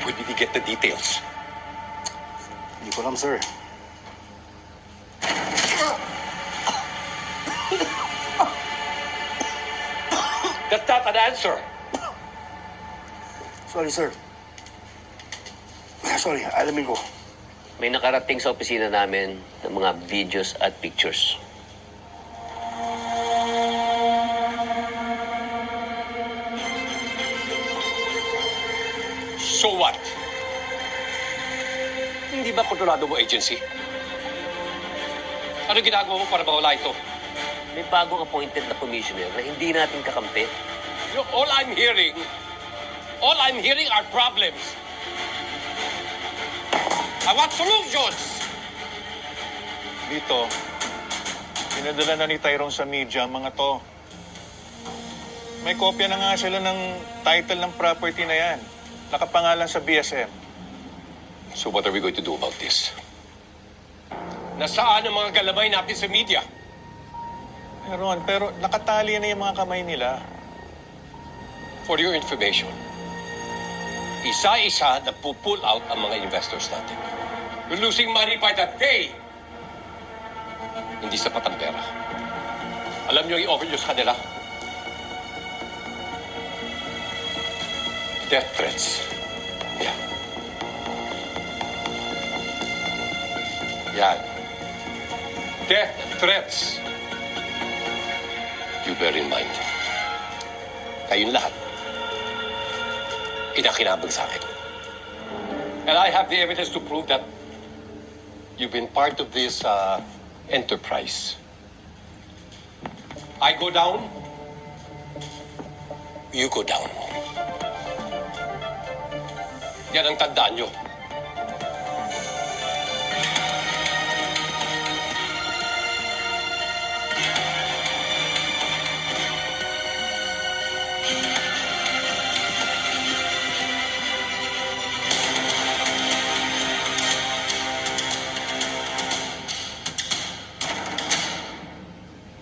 When did he get the details? Hindi ko alam, sir. That's not an answer. Sorry, sir. Sorry, alamin ko. May nakarating sa opisina namin ng mga videos at pictures. So what? Hindi ba kontrolado mo agency? Ano ginagawa mo para mawala ito? May bagong appointed na commissioner na hindi natin kakampi. You know, all I'm hearing are problems. I want solutions! Dito, pinadala na ni Tyrone sa media ang mga to. May kopya na nga sila ng title ng property na yan. Nakapangalan sa BSM. So what are we going to do about this? Nasaan ang mga galamay natin sa media? Pero nakatali na yung mga kamay nila. For your information, isa-isa na pull out ang mga investors natin. We're losing money by the day. Hindi sapat ang pera. Alam niyo i-offer niyo sa kanila? Death threats. Yeah. Yan. Death threats. You bear in mind. Kayong lahat. Inakinabang sa akin. And I have the evidence to prove that you've been part of this enterprise. I go down, you go down. Yan ang tandaan nyo.